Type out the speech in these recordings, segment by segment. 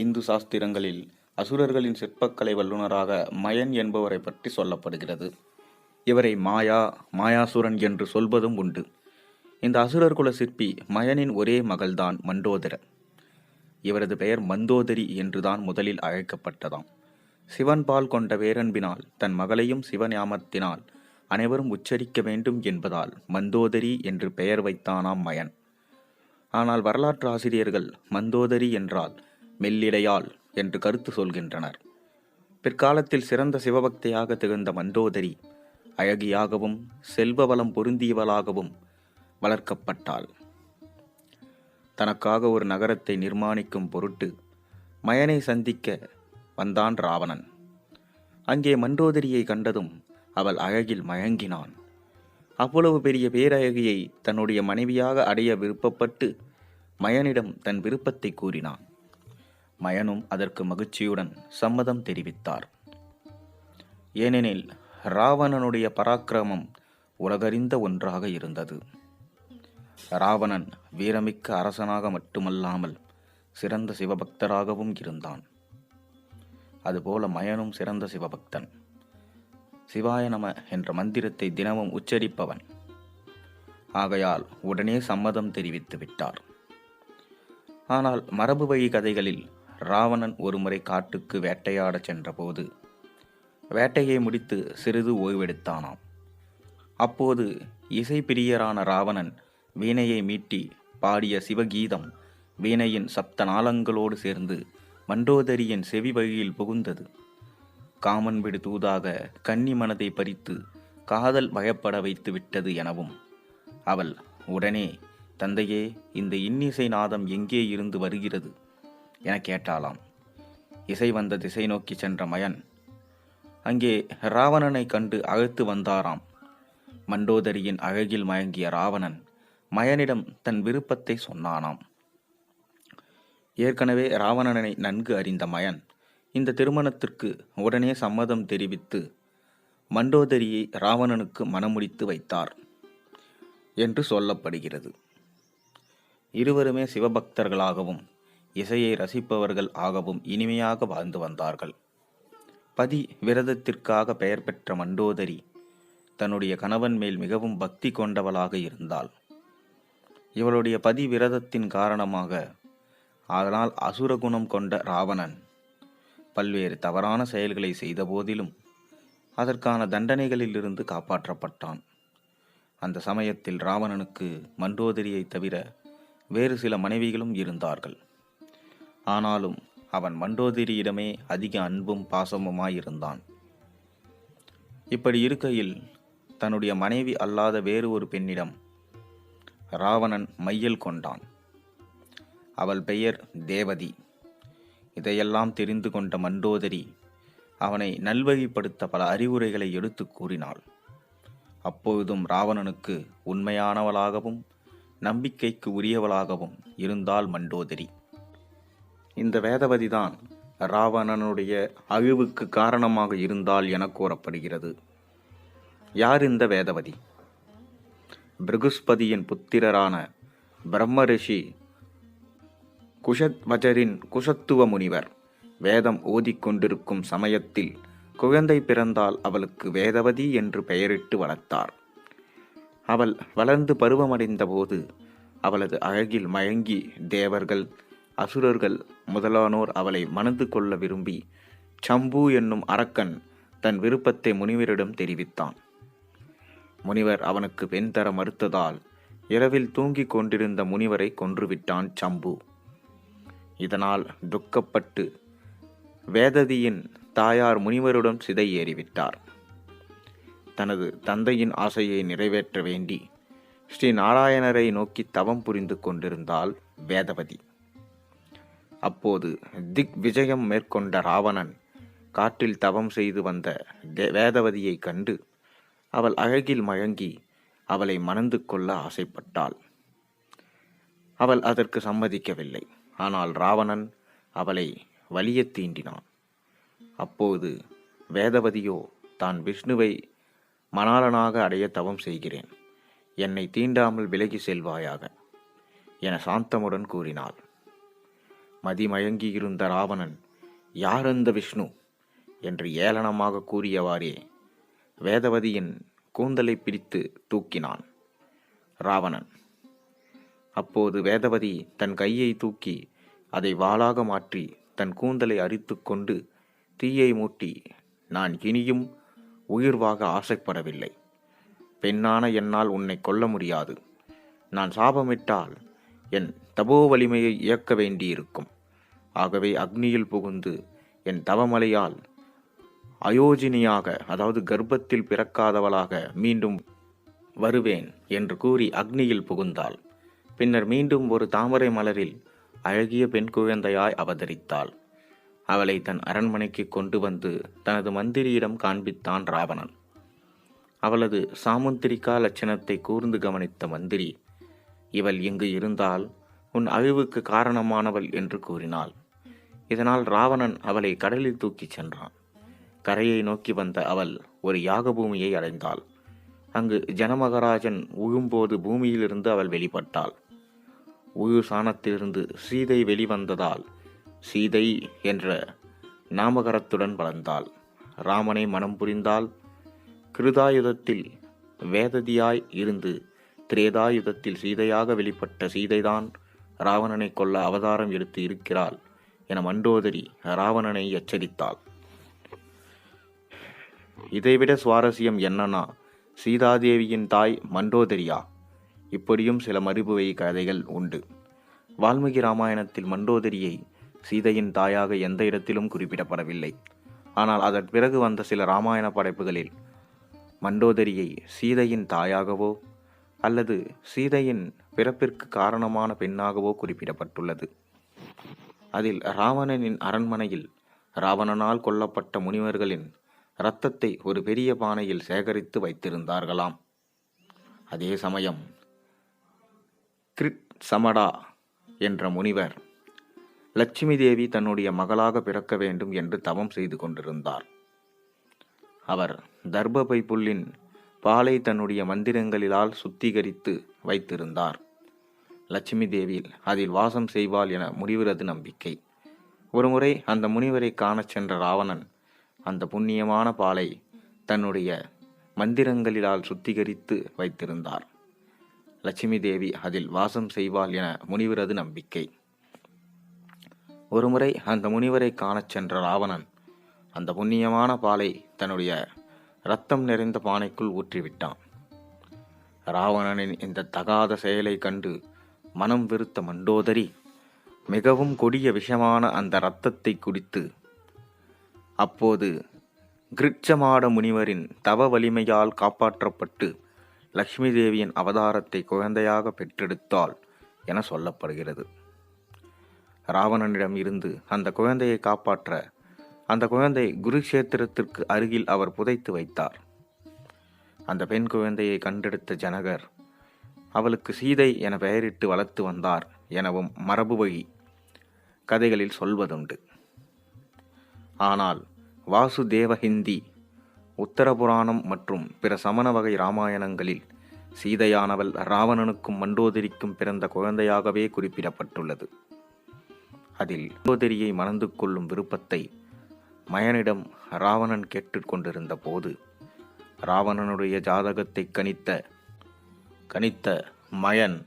இந்து சாஸ்திரங்களில் அசுரர்களின் சிற்பக்கலை வல்லுநராக மயன் என்பவரை பற்றி சொல்லப்படுகிறது. இவரை மாயாசுரன் என்று சொல்வதும் உண்டு. இந்த அசுரர் குல சிற்பி மயனின் ஒரே மகள்தான் மண்டோதர. இவரது பெயர் மந்தோதரி என்றுதான் முதலில் அழைக்கப்பட்டதாம். சிவன் பால் கொண்ட பேரன்பினால் தன் மகளையும் சிவஞாமத்தினால் அனைவரும் உச்சரிக்க வேண்டும் என்பதால் மந்தோதரி என்று பெயர் வைத்தானாம் மயன். ஆனால் வரலாற்று ஆசிரியர்கள் மந்தோதரி என்றால் மெல்லிடையாள் என்று கருத்து சொல்கின்றனர். பிற்காலத்தில் சிறந்த சிவபக்தியாக திகழ்ந்த மண்டோதரி அழகியாகவும் செல்வ வளம் பொருந்தியவளாகவும் வளர்க்கப்பட்டாள். தனக்காக ஒரு நகரத்தை நிர்மாணிக்கும் பொருட்டு மயனை சந்திக்க வந்தான் ராவணன். அங்கே மண்டோதரியை கண்டதும் அவள் அழகில் மயங்கினான். அவ்வளவு பெரிய பேரழகியை தன்னுடைய மனைவியாக அடைய விருப்பப்பட்டு மயனிடம் தன் விருப்பத்தை கூறினான். மயனும் அதற்கு மகிழ்ச்சியுடன் சம்மதம் தெரிவித்தார். ஏனெனில் ராவணனுடைய பராக்கிரமம் உலகறிந்த ஒன்றாக இருந்தது. ராவணன் வீரமிக்க அரசனாக மட்டுமல்லாமல் சிறந்த சிவபக்தராகவும் இருந்தான். அதுபோல மயனும் சிறந்த சிவபக்தன். சிவாய நம என்ற மந்திரத்தை தினமும் உச்சரிப்பவன். ஆகையால் உடனே சம்மதம் தெரிவித்து விட்டார். ஆனால் மரபு வழி கதைகளில் ராவணன் ஒருமுறை காட்டுக்கு வேட்டையாடச் சென்றபோது வேட்டையை முடித்து சிறிது ஓய்வெடுத்தானாம். அப்போது இசை பிரியரான ராவணன் வீணையை மீட்டி பாடிய சிவகீதம் வீணையின் சப்த நாளங்களோடு சேர்ந்து மண்டோதரியின் செவி வழியில் புகுந்தது. காமன் விடு தூதாக கன்னி மனதை பறித்து காதல் வயப்பட வைத்து விட்டது எனவும் அவள் உடனே, தந்தையே, இந்த இன்னிசை நாதம் எங்கே இருந்து வருகிறது என கேட்டாளாம். இசை வந்த திசை நோக்கி சென்ற மயன் அங்கே ராவணனை கண்டு அழைத்து வந்தாராம். மண்டோதரியின் அழகில் மயங்கிய ராவணன் மயனிடம் தன் விருப்பத்தை சொன்னானாம். ஏற்கனவே ராவணனை நன்கு அறிந்த மயன் இந்த திருமணத்திற்கு உடனே சம்மதம் தெரிவித்து மண்டோதரியை ராவணனுக்கு மணமுடித்து வைத்தார் என்று சொல்லப்படுகிறது. இருவருமே சிவபக்தர்களாகவும் இசையை ரசிப்பவர்கள் ஆகவும் இனிமையாக வாழ்ந்து வந்தார்கள். பதி விரதத்திற்காக பெயர் பெற்ற மண்டோதரி தன்னுடைய கணவன் மேல் மிகவும் பக்தி கொண்டவளாக இருந்தாள். இவளுடைய பதி விரதத்தின் காரணமாக அதனால் அசுரகுணம் கொண்ட ராவணன் பல்வேறு தவறான செயல்களை செய்த போதிலும் அதற்கான தண்டனைகளிலிருந்து காப்பாற்றப்பட்டான். அந்த சமயத்தில் ராவணனுக்கு மண்டோதரியை தவிர வேறு சில மனைவிகளும் இருந்தார்கள். ஆனாலும் அவன் மண்டோதரியிடமே அதிக அன்பும் பாசமுமாயிருந்தான். இப்படி இருக்கையில் தன்னுடைய மனைவி அல்லாத வேறு ஒரு பெண்ணிடம் ராவணன் மையல் கொண்டான். அவள் பெயர் தேவதி. இதையெல்லாம் தெரிந்து கொண்ட மண்டோதரி அவனை நல்வழிப்படுத்த பல அறிவுரைகளை எடுத்து கூறினாள். அப்பொழுதும் ராவணனுக்கு உண்மையானவளாகவும் நம்பிக்கைக்கு உரியவளாகவும் இருந்தாள் மண்டோதரி. இந்த வேதவதிதான் ராவணனுடைய அழிவுக்கு காரணமாக இருந்தாள் என கூறப்படுகிறது. யார் இந்த வேதவதி? பிருகுஸ்பதியின் புத்திரரான பிரம்ம ரிஷி குஷத்வஜரின் குஷத்துவ முனிவர் வேதம் ஓதிக்கொண்டிருக்கும் சமயத்தில் குழந்தை பிறந்தால் அவளுக்கு வேதவதி என்று பெயரிட்டு வளர்த்தார். அவள் வளர்ந்து பருவமடைந்த போது அவளது அழகில் மயங்கி தேவர்கள், அசுரர்கள் முதலானோர் அவளை மணந்து கொள்ள விரும்பி சம்பு என்னும் அரக்கன் தன் விருப்பத்தை முனிவரிடம் தெரிவித்தான். முனிவர் அவனுக்கு பெண் தர மறுத்ததால் இரவில் தூங்கிக் கொண்டிருந்த முனிவரை கொன்றுவிட்டான் சம்பு. இதனால் துக்கப்பட்டு வேததியின் தாயார் முனிவருடன் சிதை ஏறிவிட்டார். தனது தந்தையின் ஆசையை நிறைவேற்ற வேண்டி ஸ்ரீ நாராயணரை நோக்கி தவம் புரிந்து கொண்டிருந்தாள் வேதவதி. அப்போது திக் விஜயம் மேற்கொண்ட ராவணன் காட்டில் தவம் செய்து வந்த வேதவதியை கண்டு அவள் அழகில் மயங்கி அவளை மணந்து கொள்ள ஆசைப்பட்டாள். அவள் அதற்கு சம்மதிக்கவில்லை. ஆனால் ராவணன் அவளை வலிய தீண்டினான். அப்போது வேதவதியோ தான் விஷ்ணுவை மணாளனாக அடைய தவம் செய்கிறேன், என்னை தீண்டாமல் விலகி செல்வாயாக என சாந்தமுடன் கூறினாள். மதிமயங்கியிருந்த ராவணன், யார் அந்த விஷ்ணு என்று ஏளனமாக கூறியவாறே வேதவதியின் கூந்தலை பிடித்து தூக்கினான் ராவணன். அப்போது வேதவதி தன் கையை தூக்கி அதை வாளாக மாற்றி தன் கூந்தலை அரித்து கொண்டு தீயை மூட்டி, நான் இனியும் உயிர்வாக ஆசைப்படவில்லை. பெண்ணான என்னால் உன்னை கொல்ல முடியாது. நான் சாபமிட்டால் என் தபோ வலிமையை இயக்க வேண்டியிருக்கும். ஆகவே அக்னியில் புகுந்து என் தவமலையால் அயோஜினியாக, அதாவது கர்ப்பத்தில் பிறக்காதவளாக மீண்டும் வருவேன் என்று கூறி அக்னியில் புகுந்தாள். பின்னர் மீண்டும் ஒரு தாமரை மலரில் அழகிய பெண் குழந்தையாய் அவதரித்தாள். அவளை தன் அரண்மனைக்கு கொண்டு வந்து தனது மந்திரியிடம் காண்பித்தான் ராவணன். அவளது சாமுத்திரிகா லட்சணத்தை கூர்ந்து கவனித்த மந்திரி, இவள் இங்கு இருந்தால் உன் அழிவுக்கு காரணமானவள் என்று கூறினாள். இதனால் ராவணன் அவளை கடலில் தூக்கிச் சென்றான். கரையை நோக்கி வந்த அவள் ஒரு யாக பூமியை அடைந்தாள். அங்கு ஜனமகராஜன் உழும்போது பூமியிலிருந்து அவள் வெளிப்பட்டாள். உழு சாணத்திலிருந்து சீதை வெளிவந்ததால் சீதை என்ற நாமகரத்துடன் வளர்ந்தாள். ராமனை மனம் புரிந்தால் கிருதாயுதத்தில் வேததியாய் இருந்து திரேதாயுதத்தில் சீதையாக வெளிப்பட்ட சீதைதான் ராவணனை கொல்ல அவதாரம் எடுத்து இருக்கிறாள் என மண்டோதரி ராவணனை எச்சரித்தாள். இதைவிட சுவாரஸ்யம் என்னன்னா, சீதாதேவியின் தாய் மண்டோதரியா? இப்படியும் சில மறுபுவை கதைகள் உண்டு. வால்மீகி ராமாயணத்தில் மண்டோதரியை சீதையின் தாயாக எந்த இடத்திலும் குறிப்பிடப்படவில்லை. ஆனால் அதன் பிறகு வந்த சில இராமாயண படைப்புகளில் மண்டோதரியை சீதையின் தாயாகவோ அல்லது சீதையின் பிறப்பிற்கு காரணமான பெண்ணாகவோ குறிப்பிடப்பட்டுள்ளது. அதில் ராவணனின் அரண்மனையில் ராவணனால் கொல்லப்பட்ட முனிவர்களின் இரத்தத்தை ஒரு பெரிய பானையில் சேகரித்து வைத்திருந்தார்களாம். அதே சமயம் கிருட் சமடா என்ற முனிவர் லட்சுமி தேவி தன்னுடைய மகளாக பிறக்க வேண்டும் என்று தவம் செய்து கொண்டிருந்தார். அவர் தர்பபை புல்லின் பாலை தன்னுடைய மந்திரங்களிலால் சுத்திகரித்து வைத்திருந்தார். லட்சுமி தேவி அதில் வாசம் செய்வாள் என முனிவரது நம்பிக்கை. ஒருமுறை அந்த முனிவரை காணச் சென்ற ராவணன் அந்த புண்ணியமான பாலை தன்னுடைய மந்திரங்களிலால் சுத்திகரித்து வைத்திருந்தார். லட்சுமி தேவி அதில் வாசம் செய்வாள் என முனிவரது நம்பிக்கை. ஒருமுறை அந்த முனிவரை காணச் சென்ற ராவணன் அந்த புண்ணியமான பாலை தன்னுடைய இரத்தம் நிறைந்த பானைக்குள் ஊற்றிவிட்டான். ராவணனின் இந்த தகாத செயலை கண்டு மனம் வெறுத்த மண்டோதரி மிகவும் கொடிய விஷமான அந்த இரத்தத்தை குடித்து அப்போது கிருட்சமாட முனிவரின் தவ வலிமையால் காப்பாற்றப்பட்டு லக்ஷ்மி தேவியின் அவதாரத்தை குழந்தையாக பெற்றெடுத்தாள் என சொல்லப்படுகிறது. ராவணனிடம் இருந்து அந்த குழந்தையை காப்பாற்ற அந்த குழந்தை குருக்ஷேத்திரத்திற்கு அருகில் அவர் புதைத்து வைத்தார். அந்த பெண் குழந்தையை கண்டெடுத்த ஜனகர் அவளுக்கு சீதை என பெயரிட்டு வளர்த்து வந்தார் எனவும் மரபு வழி கதைகளில் சொல்வதுண்டு. ஆனால் வாசுதேவஹிந்தி, உத்தரபுராணம் மற்றும் பிற சமண வகை இராமாயணங்களில் சீதையானவள் ராவணனுக்கும் மண்டோதரிக்கும் பிறந்த குழந்தையாகவே குறிப்பிடப்பட்டுள்ளது. அதில் மண்டோதரியை மணந்து கொள்ளும் விருப்பத்தை மயனிடம் ராவணன் கேட்டுக்கொண்டிருந்த போது ராவணனுடைய ஜாதகத்தை கணித்த மயன்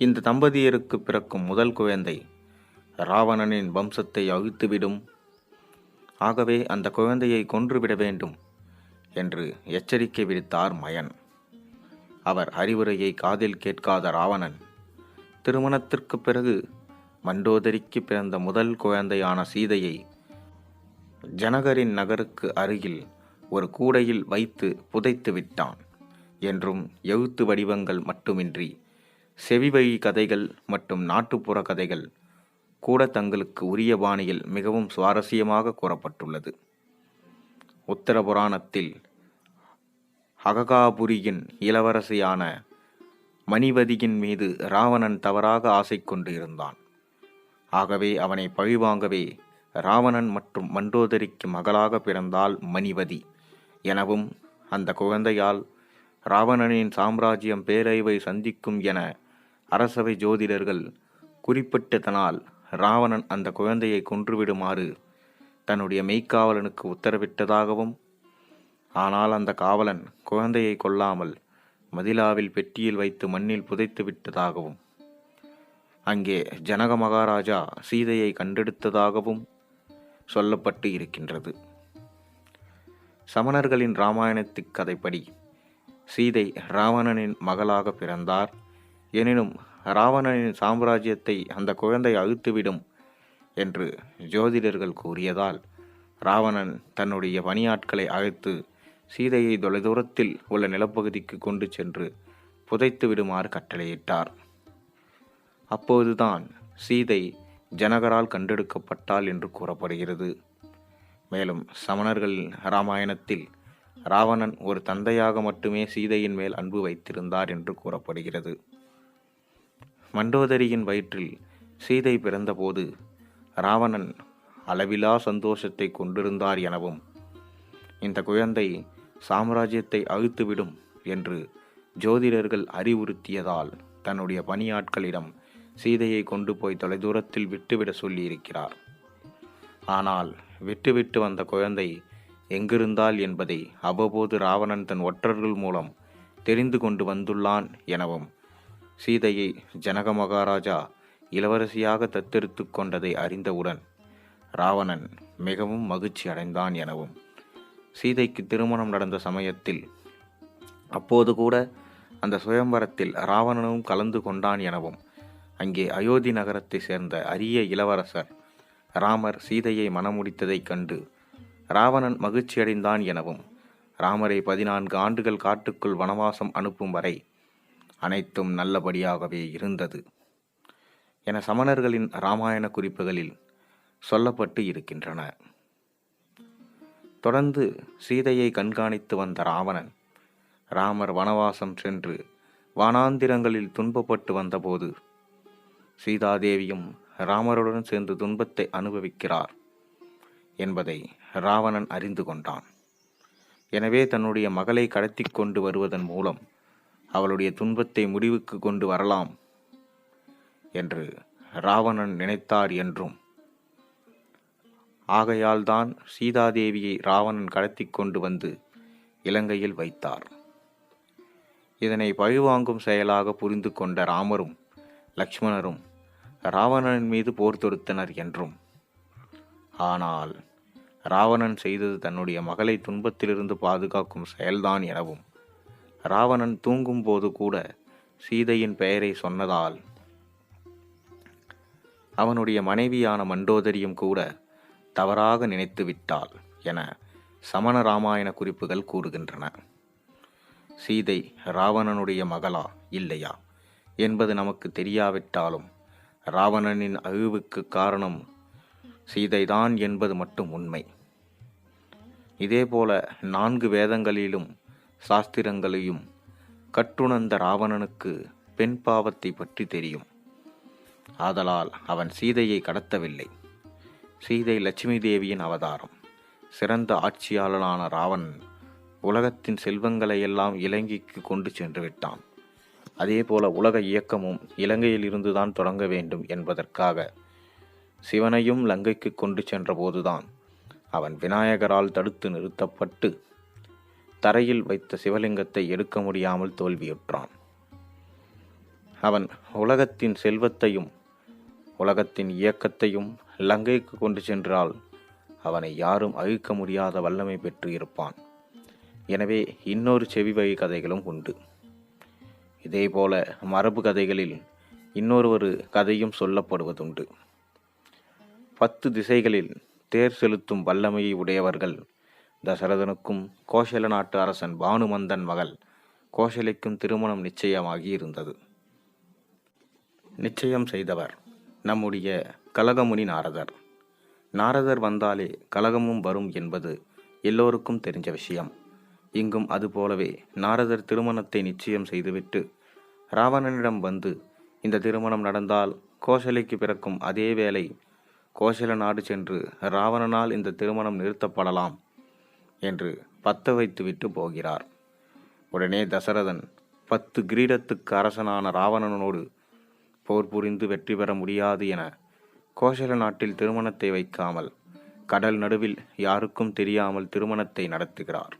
இந்த தம்பதியருக்கு பிறக்கும் முதல் குழந்தை ராவணனின் வம்சத்தை அழித்துவிடும், ஆகவே அந்த குழந்தையை கொன்றுவிட வேண்டும் என்று எச்சரிக்கை விடுத்தார் மயன். அவர் அறிவுரையை காதில் கேட்காத ராவணன் திருமணத்திற்கு பிறகு மண்டோதரிக்கு பிறந்த முதல் குழந்தையான சீதையை ஜனகரின் நகருக்கு அருகில் ஒரு கூடையில் வைத்து புதைத்து விட்டான் என்றும் எழுத்து வடிவங்கள் மட்டுமின்றி செவிவழி கதைகள் மற்றும் நாட்டுப்புற கதைகள் கூட தங்களுக்கு உரிய பாணியில் மிகவும் சுவாரஸ்யமாக கூறப்பட்டுள்ளது. உத்தர புராணத்தில் அககாபுரியின் இளவரசியான மணிவதியின் மீது ராவணன் தவறாக ஆசை கொண்டு இருந்தான். ஆகவே அவனை பழிவாங்கவே ராவணன் மற்றும் மண்டோதரிக்கு மகளாக பிறந்தாள் மணிவதி எனவும், அந்த குழந்தையால் ராவணனின் சாம்ராஜ்யம் பேரழிவை சந்திக்கும் என அரசவை ஜோதிடர்கள் குறிப்பிட்டதனால் ராவணன் அந்த குழந்தையை கொன்றுவிடுமாறு தன்னுடைய மெய்க்காவலனுக்கு உத்தரவிட்டதாகவும், ஆனால் அந்த காவலன் குழந்தையை கொல்லாமல் மதிலாவில் பெட்டியில் வைத்து மண்ணில் புதைத்து விட்டதாகவும், அங்கே ஜனக மகாராஜா சீதையை கண்டெடுத்ததாகவும் சொல்லப்பட்டு இருக்கின்றது. சமணர்களின் இராமாயணத்திக் கதைப்படி சீதை ராவணனின் மகளாக பிறந்தார். எனினும் ராவணனின் சாம்ராஜ்யத்தை அந்த குழந்தை அழித்துவிடும் என்று ஜோதிடர்கள் கூறியதால் ராவணன் தன்னுடைய பணியாட்களை அழைத்து சீதையை தொலைதூரத்தில் உள்ள நிலப்பகுதிக்கு கொண்டு சென்று புதைத்து விடுமாறு கட்டளையிட்டார். அப்போதுதான் சீதை ஜனகரால் கண்டெடுக்கப்பட்டாள் என்று கூறப்படுகிறது. மேலும் சமணர்கள் இராமாயணத்தில் ராவணன் ஒரு தந்தையாக மட்டுமே சீதையின் மேல் அன்பு வைத்திருந்தார் என்று கூறப்படுகிறது. மண்டோதரியின் வயிற்றில் சீதை பிறந்தபோது ராவணன் அளவிலா சந்தோஷத்தை கொண்டிருந்தார் எனவும், இந்த குழந்தை சாம்ராஜ்யத்தை அழித்துவிடும் என்று ஜோதிடர்கள் அறிவுறுத்தியதால் தன்னுடைய பணியாட்களிடம் சீதையை கொண்டு போய் தொலைதூரத்தில் விட்டுவிட சொல்லியிருக்கிறார். ஆனால் விட்டுவிட்டு வந்த குழந்தை எங்கிருந்தாள் என்பதை அவ்வப்போது ராவணன் தன் ஒற்றர்கள் மூலம் தெரிந்து கொண்டு வந்துள்ளான் எனவும், சீதையை ஜனக மகாராஜா இளவரசியாக தத்தெடுத்து கொண்டதை அறிந்தவுடன் ராவணன் மிகவும் மகிழ்ச்சி அடைந்தான் எனவும், சீதைக்கு திருமணம் நடந்த சமயத்தில் அப்போது கூட அந்த சுயம்பரத்தில் ராவணனும் கலந்து கொண்டான் எனவும், அங்கே அயோத்தி நகரத்தை சேர்ந்த அரிய இளவரசர் ராமர் சீதையை மணமுடித்ததைக் கண்டு ராவணன் மகிழ்ச்சியடைந்தான் எனவும், ராமரை 14 ஆண்டுகள் காட்டுக்குள் வனவாசம் அனுப்பும் வரை அனைத்தும் நல்லபடியாகவே இருந்தது என சமணர்களின் இராமாயண குறிப்புகளில் சொல்லப்பட்டு இருக்கின்றன. தொடர்ந்து சீதையை கண்காணித்து வந்த ராவணன் ராமர் வனவாசம் சென்று வானாந்திரங்களில் துன்பப்பட்டு வந்தபோது சீதாதேவியும் ராமருடன் சேர்ந்து துன்பத்தை அனுபவிக்கிறார் என்பதை ராவணன் அறிந்து கொண்டான். எனவே தன்னுடைய மகளை கடத்தி கொண்டு வருவதன் மூலம் அவளுடைய துன்பத்தை முடிவுக்கு கொண்டு வரலாம் என்று ராவணன் நினைத்தார் என்றும், ஆகையால்தான் சீதாதேவியை ராவணன் கடத்தி கொண்டு வந்து இலங்கையில் வைத்தார். இதனை பழிவாங்கும் செயலாக புரிந்து கொண்ட ராமரும் லக்ஷ்மணரும் ராவணனின் மீது போர் தொடுத்தனர் என்றும், ஆனால் ராவணன் செய்தது தன்னுடைய மகளை துன்பத்திலிருந்து பாதுகாக்கும் செயல்தான் எனவும், ராவணன் தூங்கும் போது கூட சீதையின் பெயரை சொன்னதால் அவனுடைய மனைவியான மண்டோதரியும் கூட தவறாக நினைத்து விட்டாள் என சமண இராமாயண குறிப்புகள் கூறுகின்றன. சீதை ராவணனுடைய மகளா இல்லையா என்பது நமக்கு தெரியாவிட்டாலும் ராவணனின் அழிவுக்கு காரணம் சீதைதான் என்பது மட்டும் உண்மை. இதேபோல 4 வேதங்களிலும் சாஸ்திரங்களையும் கற்றுணர்ந்த ராவணனுக்கு பெண் பாவத்தை பற்றி தெரியும். ஆதலால் அவன் சீதையை கடத்தவில்லை. சீதை லட்சுமி தேவியின் அவதாரம். சிறந்த ஆட்சியாளனான ராவணன் உலகத்தின் செல்வங்களையெல்லாம் இலங்கைக்கு கொண்டு சென்று விட்டான். அதேபோல உலக இயக்கமும் இலங்கையில் இருந்துதான் தொடங்க வேண்டும் என்பதற்காக சிவனையும் லங்கைக்கு கொண்டு சென்றபோதுதான் அவன் விநாயகரால் தடுத்து நிறுத்தப்பட்டு தரையில் வைத்த சிவலிங்கத்தை எடுக்க முடியாமல் தோல்வியுற்றான். அவன் உலகத்தின் செல்வத்தையும் உலகத்தின் இயக்கத்தையும் லங்கைக்கு கொண்டு சென்றால் அவனை யாரும் அழிக்க முடியாத வல்லமை பெற்று இருப்பான். எனவே இன்னொரு செவிவழி கதைகளும் உண்டு. இதேபோல மரபு கதைகளில் இன்னொரு கதையும் சொல்லப்படுவதுண்டு. 10 திசைகளில் தேர் செலுத்தும் வல்லமையை உடையவர்கள் தசரதனுக்கும் கோசல நாட்டு அரசன் பானுமந்தன் மகள் கோசலைக்கும் திருமணம் நிச்சயமாகி இருந்தது. நிச்சயம் செய்தவர் நம்முடைய கலகமுனி நாரதர். நாரதர் வந்தாலே கலகமும் வரும் என்பது எல்லோருக்கும் தெரிஞ்ச விஷயம். இங்கும் அதுபோலவே நாரதர் திருமணத்தை நிச்சயம் செய்துவிட்டு ராவணனிடம் வந்து, இந்த திருமணம் நடந்தால் கோசலைக்கு பிறக்கும் அதே வேளை கோசல நாடு சென்று ராவணனால் இந்த திருமணம் நிறுத்தப்படலாம் என்று பத்த வைத்துவிட்டு போகிறார். உடனே தசரதன் 10 கிரீடத்துக்கு அரசனான ராவணனோடு போர் புரிந்து வெற்றி பெற முடியாது என கோசல நாட்டில் திருமணத்தை வைக்காமல் கடல் நடுவில் யாருக்கும் தெரியாமல் திருமணத்தை நடத்துகிறார்.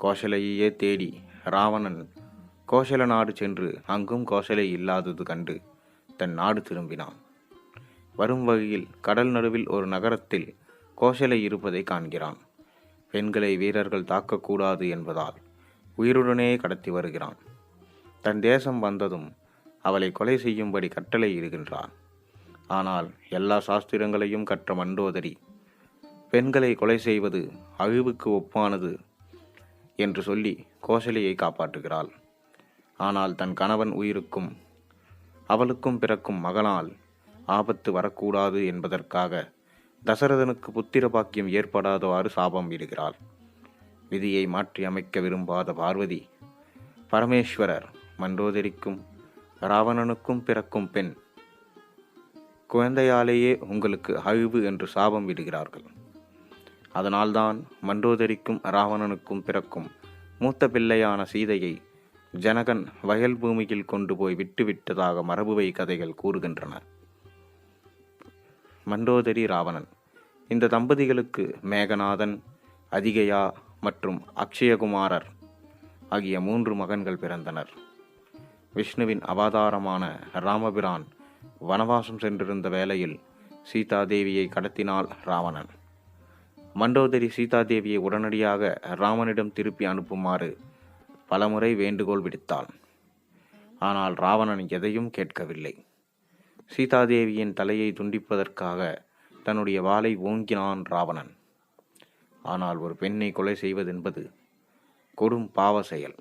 கோசலையே தேடி ராவணன் கோசல நாடு சென்று அங்கும் கோசலை இல்லாதது கண்டு தன் நாடு திரும்பினான். வரும் வகையில் கடல் நடுவில் ஒரு நகரத்தில் கோசலை இருப்பதை காண்கிறான். பெண்களை வீரர்கள் தாக்கக்கூடாது என்பதால் உயிருடனே கடத்தி வருகிறான். தன் தேசம் வந்ததும் அவளை கொலை செய்யும்படி கட்டளை இடுகின்றான். ஆனால் எல்லா சாஸ்திரங்களையும் கற்ற மண்டோதரி பெண்களை கொலை செய்வது அழிவுக்கு ஒப்பானது என்று சொல்லி கோசலையை காப்பாற்றுகிறாள். ஆனால் தன் கணவன் உயிருக்கும் அவளுக்கும் பிறக்கும் மகனால் ஆபத்து வரக்கூடாது என்பதற்காக தசரதனுக்கு புத்திர பாக்கியம் ஏற்படாதவாறு சாபம் இடுகிறாள். விதியை மாற்றி அமைக்க விரும்பாத பார்வதி பரமேஸ்வரர் மண்டோதரிக்கும் ராவணனுக்கும் பிறக்கும் பெண் குழந்தையாலேயே உங்களுக்கு அழிவு என்று சாபம் விடுகிறார்கள். அதனால்தான் மண்டோதரிக்கும் ராவணனுக்கும் பிறக்கும் மூத்த பிள்ளையான சீதையை ஜனகன் வயல் பூமியில் கொண்டு போய் விட்டுவிட்டதாக மரபுவை கதைகள் கூறுகின்றன. மண்டோதரி ராவணன் இந்த தம்பதிகளுக்கு மேகநாதன், அதிகையா மற்றும் அக்ஷயகுமாரர் ஆகிய 3 மகன்கள் பிறந்தனர். விஷ்ணுவின் அவதாரமான ராமபிரான் வனவாசம் சென்றிருந்த வேளையில் சீதாதேவியை கடத்தினாள் ராவணன். மண்டோதரி சீதாதேவியை உடனடியாக ராமனிடம் திருப்பி அனுப்புமாறு பலமுறை வேண்டுகோள் விடுத்தாள். ஆனால் ராவணன் எதையும் கேட்கவில்லை. சீதாதேவியின் தலையை துண்டிப்பதற்காக தன்னுடைய வாளை ஓங்கினான் ராவணன். ஆனால் ஒரு பெண்ணை கொலை செய்வதென்பது கொடும் பாவ செயல்.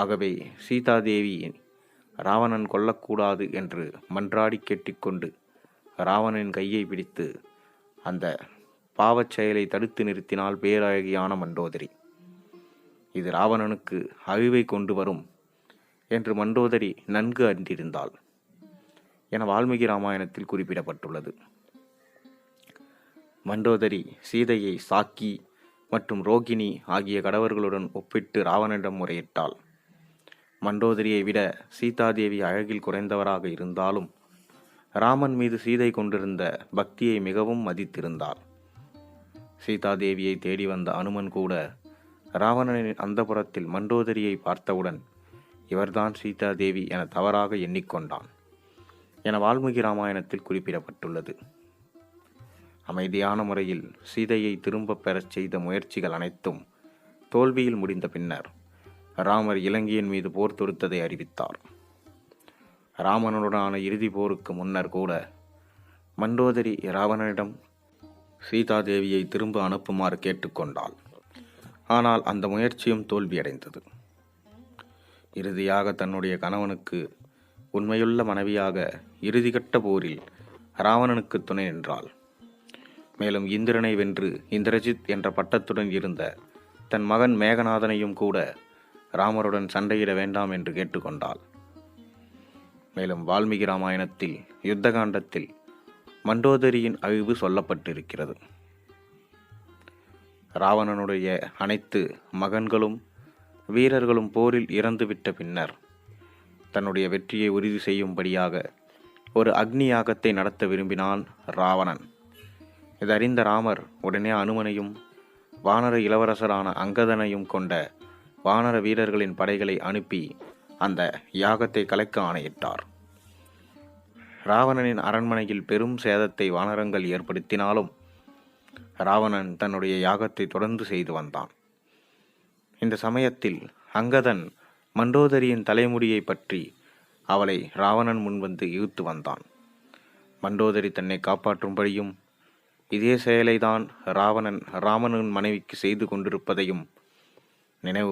ஆகவே சீதாதேவியை ராவணன் கொல்லக்கூடாது என்று மன்றாடி கேட்டுக்கொண்டு ராவணனின் கையை பிடித்து அந்த பாவச் செயலை தடுத்து நிறுத்தினாள் பேரழகியான மண்டோதரி. இது ராவணனுக்கு அழிவை கொண்டு வரும் என்று மண்டோதரி நன்கு அறிந்திருந்தாள் என வால்மீகி ராமாயணத்தில் குறிப்பிடப்பட்டுள்ளது. மண்டோதரி சீதையை சாக்கி மற்றும் ரோகிணி ஆகிய கடவர்களுடன் ஒப்பிட்டு ராவணனிடம் முறையிட்டாள். மண்டோதரியை விட சீதாதேவி அழகில் குறைந்தவராக இருந்தாலும் ராமன் மீது சீதை கொண்டிருந்த பக்தியை மிகவும் மதித்திருந்தாள். சீதாதேவியை தேடி வந்த அனுமன் கூட ராவணனின் அந்தப்புறத்தில் மண்டோதரியை பார்த்தவுடன் இவர்தான் சீதாதேவி என தவறாக எண்ணிக்கொண்டான் என வால்மீகி ராமாயணத்தில் குறிப்பிடப்பட்டுள்ளது. அமைதியான முறையில் சீதையை திரும்பப் பெறச் செய்த முயற்சிகள் அனைத்தும் தோல்வியில் முடிந்த பின்னர் ராமர் இலங்கையின் மீது போர் தொடுத்ததை அறிவித்தார். ராவணனுடனான இறுதி போருக்கு முன்னர் கூட மண்டோதரி ராவணனிடம் சீதாதேவியை திரும்ப அனுப்புமாறு கேட்டுக்கொண்டாள். ஆனால் அந்த முயற்சியும் தோல்வியடைந்தது. இறுதியாக தன்னுடைய கணவனுக்கு உண்மையுள்ள மனைவியாக இறுதிக்கட்ட போரில் ராவணனுக்கு துணை நின்றாள். மேலும் இந்திரனை வென்று இந்திரஜித் என்ற பட்டத்துடன் இருந்த தன் மகன் மேகநாதனையும் கூட ராமருடன் சண்டையிட வேண்டாம் என்று கேட்டுக்கொண்டாள். மேலும் வால்மீகி ராமாயணத்தில் யுத்தகாண்டத்தில் மண்டோதரியின் அழிவு சொல்லப்பட்டிருக்கிறது. ராவணனுடைய அனைத்து மகன்களும் வீரர்களும் போரில் இறந்துவிட்ட பின்னர் தன்னுடைய வெற்றியை உறுதி செய்யும்படியாக ஒரு அக்னி யாகத்தை நடத்த விரும்பினான் ராவணன். இதறிந்த ராமர் உடனே அனுமனையும் வானர இளவரசரான அங்கதனையும் கொண்ட வானர வீரர்களின் படைகளை அனுப்பி அந்த யாகத்தை கலைக்க ஆணையிட்டார். ராவணனின் அரண்மனையில் பெரும் சேதத்தை வானரங்கள் ஏற்படுத்தினாலும் ராவணன் தன்னுடைய யாகத்தை தொடர்ந்து செய்து வந்தான். இந்த சமயத்தில் அங்கதன் மண்டோதரியின் தலைமுடியை பற்றி அவளை ராவணன் முன்வந்து இழுத்து வந்தான். மண்டோதரி தன்னை காப்பாற்றும்படியும் இதே செயலைதான் ராவணன் ராமனின் மனைவிக்கு செய்து கொண்டிருப்பதையும் நினைவு.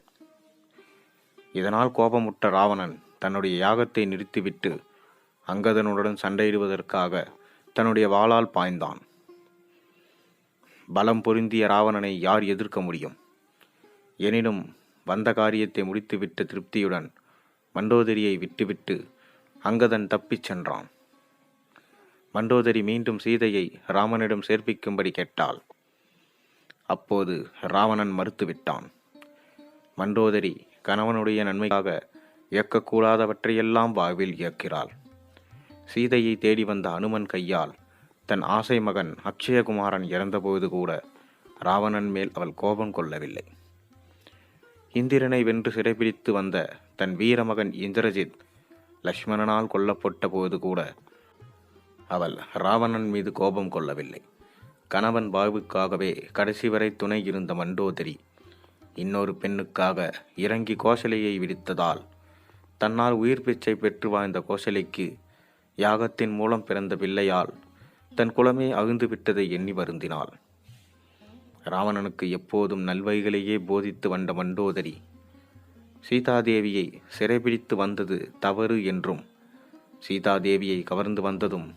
இதனால் கோபமுற்ற ராவணன் தன்னுடைய யாகத்தை நிறுத்திவிட்டு அங்கதனுடன் சண்டையிடுவதற்காக தன்னுடைய வாளால் பாய்ந்தான். பலம் பொருந்திய ராவணனை யார் எதிர்க்க முடியும்? எனினும் வந்த காரியத்தை முடித்துவிட்ட திருப்தியுடன் மண்டோதரியை விட்டுவிட்டு அங்கதன் தப்பிச் சென்றான். மண்டோதரி மீண்டும் சீதையை ராமனிடம் சேர்ப்பிக்கும்படி கேட்டாள். அப்போது ராவணன் மறுத்துவிட்டான். மண்டோதரி கணவனுடைய நன்மைக்காக இயக்கக்கூடாதவற்றையெல்லாம் வாழ்வில் இயக்கிறாள். சீதையை தேடி வந்த அனுமன் கையால் தன் ஆசை மகன் அக்ஷயகுமாரன் இறந்தபோது கூட ராவணன் மேல் அவள் கோபம் கொள்ளவில்லை. இந்திரனை வென்று சிறைபிடித்து வந்த தன் வீரமகன் இந்திரஜித் லக்ஷ்மணனால் கொல்லப்பட்ட போது கூட அவள் ராவணன் மீது கோபம் கொள்ளவில்லை. கணவன் வாழ்வுக்காகவே கடைசி வரை துணை இருந்த மண்டோதரி இன்னொரு பெண்ணுக்காக இறங்கி கோசலையை விடுத்ததால் தன்னால் உயிர் பிச்சை பெற்று வாழ்ந்த கோசலைக்கு யாகத்தின் மூலம் பிறந்த பிள்ளையால் தன் குலமே அழிந்து விட்டதை எண்ணி வருந்தினாள். ராவணனுக்கு எப்போதும் நல்வழிகளையே போதித்து வந்த மண்டோதரி சீதாதேவியை சிறைபிடித்து வந்தது தவறு என்றும், சீதாதேவியை கவர்ந்து வந்ததும்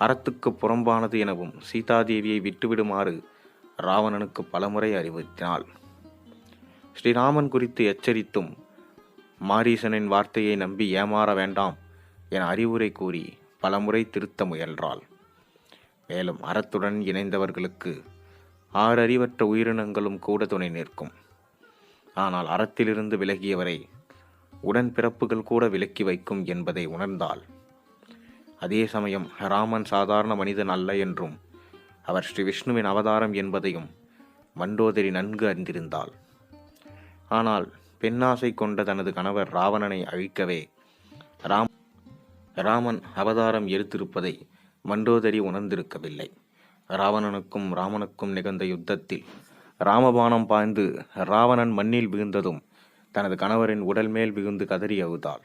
அறத்துக்கு புறம்பானது எனவும் சீதாதேவியை விட்டுவிடுமாறு ராவணனுக்கு பலமுறை அறிவுறுத்தினாள். ஸ்ரீராமன் குறித்து எச்சரித்தும் மாரீசனின் வார்த்தையை நம்பி ஏமாற வேண்டாம் என அறிவுரை கூறி பலமுறை திருத்த முயன்றாள். மேலும் அறத்துடன் இணைந்தவர்களுக்கு ஆறறிவற்ற உயிரினங்களும் கூட துணை நிற்கும். ஆனால் அறத்திலிருந்து விலகியவரை உடன்பிறப்புகள் கூட விலக்கி வைக்கும் என்பதை உணர்ந்தாள். அதே சமயம் ராமன் சாதாரண மனிதன் அல்ல என்றும் அவர் ஸ்ரீ விஷ்ணுவின் அவதாரம் என்பதையும் மண்டோதரி நன்கு அறிந்திருந்தாள். ஆனால் பெண்ணாசை கொண்ட தனது கணவர் ராவணனை அழிக்கவே ராமன் அவதாரம் எடுத்திருப்பதை மண்டோதரி உணர்ந்திருக்கவில்லை. ராவணனுக்கும் ராமனுக்கும் நிகழ்ந்த யுத்தத்தில் ராமபாணம் பாய்ந்து ராவணன் மண்ணில் விழுந்ததும் தனது கணவரின் உடல் மேல் விழுந்து கதறி அழுதாள்.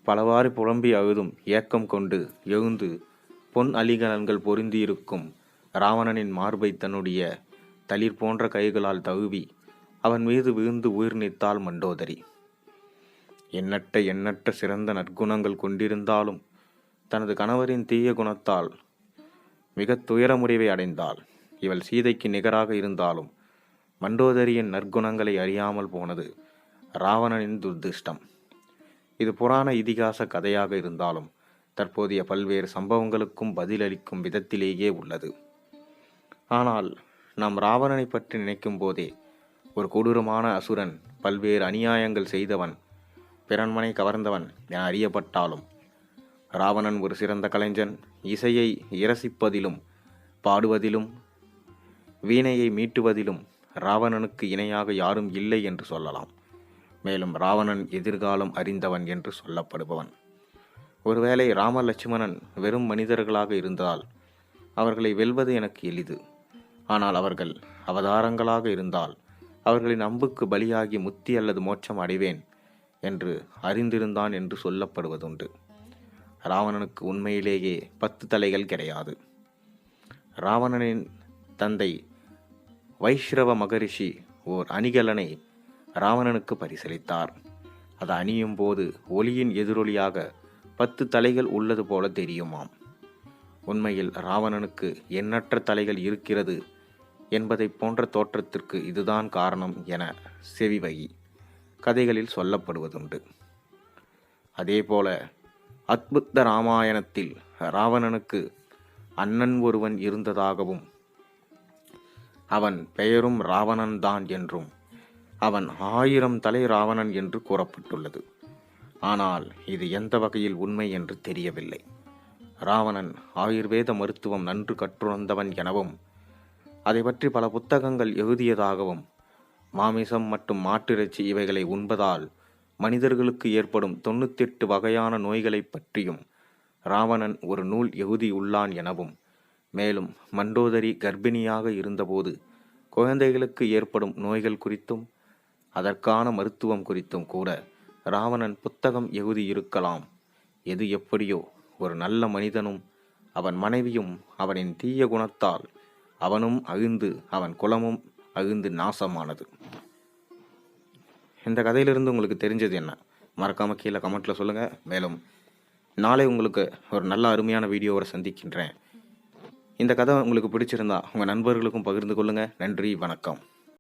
பலவாறு புலம்பி அழுதும் ஏக்கம் கொண்டு எழுந்து பொன் அலிகலன்கள் பொருந்தியிருக்கும் ராவணனின் மார்பை தன்னுடைய தளிர் போன்ற கைகளால் தழுவி அவன் மீது விழுந்து உயிர் நீத்தாள் மண்டோதரி. எண்ணற்ற சிறந்த நற்குணங்கள் கொண்டிருந்தாலும் தனது கணவரின் தீய குணத்தால் மிக துயரமுடிவை அடைந்தாள். இவள் சீதைக்கு நிகராக இருந்தாலும் மண்டோதரியின் நற்குணங்களை அறியாமல் போனது ராவணனின் துர்திஷ்டம். இது புராண இதிகாச கதையாக இருந்தாலும் தற்போதைய பல்வேறு சம்பவங்களுக்கும் பதிலளிக்கும் விதத்திலேயே உள்ளது. ஆனால் நாம் ராவணனை பற்றி நினைக்கும் போதே ஒரு கொடூரமான அசுரன், பல்வேறு அநியாயங்கள் செய்தவன், பிறன்மனை கவர்ந்தவன் என அறியப்பட்டாலும் ராவணன் ஒரு சிறந்த கலைஞன். இசையை இரசிப்பதிலும் பாடுவதிலும் வீணையை மீட்டுவதிலும் ராவணனுக்கு இணையாக யாரும் இல்லை என்று சொல்லலாம். மேலும் ராவணன் எதிர்காலம் அறிந்தவன் என்று சொல்லப்படுபவன். ஒருவேளை ராம லட்சுமணன் வெறும் மனிதர்களாக இருந்தால் அவர்களை வெல்வது எனக்கு எளிது. ஆனால் அவர்கள் அவதாரங்களாக இருந்தால் அவர்களின் அம்புக்கு பலியாகி முத்தி அல்லது மோட்சம் அடைவேன் என்று அறிந்திருந்தான் என்று சொல்லப்படுவதுண்டு. ராவணனுக்கு உண்மையிலேயே 10 தலைகள் கிடையாது. ராவணனின் தந்தை வைஷ்ரவ மகரிஷி ஓர் அணிகலனை ராவணனுக்கு பரிசளித்தார். அது அணியும் போது ஒளியின் எதிரொலியாக 10 தலைகள் உள்ளது போல தெரியுமாம். உண்மையில் ராவணனுக்கு எண்ணற்ற தலைகள் இருக்கிறது என்பதை போன்ற தோற்றத்திற்கு இதுதான் காரணம் என செவிவகி கதைகளில் சொல்லப்படுவதுண்டு. அதேபோல அத்புத்த ராமாயணத்தில் ராவணனுக்கு அண்ணன் ஒருவன் இருந்ததாகவும் அவன் பெயரும் ராவணன்தான் என்றும் அவன் 1000 தலை ராவணன் என்று கூறப்பட்டுள்ளது. ஆனால் இது எந்த வகையில் உண்மை என்று தெரியவில்லை. ராவணன் ஆயுர்வேத மருத்துவம் நன்கு கற்றுணர்ந்தவன் எனவும் அதை பற்றி பல புத்தகங்கள் எழுதியதாகவும் மாமிசம் மற்றும் மாட்டிறைச்சி இவைகளை உண்பதால் மனிதர்களுக்கு ஏற்படும் 98 வகையான நோய்களை பற்றியும் ராவணன் ஒரு நூல் எழுதியுள்ளான் எனவும், மேலும் மண்டோதரி கர்ப்பிணியாக இருந்தபோது குழந்தைகளுக்கு ஏற்படும் நோய்கள் குறித்தும் அதற்கான மருத்துவம் குறித்தும் கூட ராவணன் புத்தகம் எழுதியிருக்கலாம். எது எப்படியோ ஒரு நல்ல மனிதனும் அவன் மனைவியும் அவனின் தீய குணத்தால் அவனும் அழிந்து அவன் குலமும் அழிந்து நாசமானது. இந்த கதையிலிருந்து உங்களுக்கு தெரிஞ்சது என்ன? மறக்காமல் கீழே கமெண்ட்டில் சொல்லுங்கள். மேலும் நாளை உங்களுக்கு ஒரு நல்ல அருமையான வீடியோவோட சந்திக்கின்றேன். இந்த கதை உங்களுக்கு பிடிச்சிருந்தா உங்கள் நண்பர்களுக்கும் பகிர்ந்து கொள்ளுங்கள். நன்றி, வணக்கம்.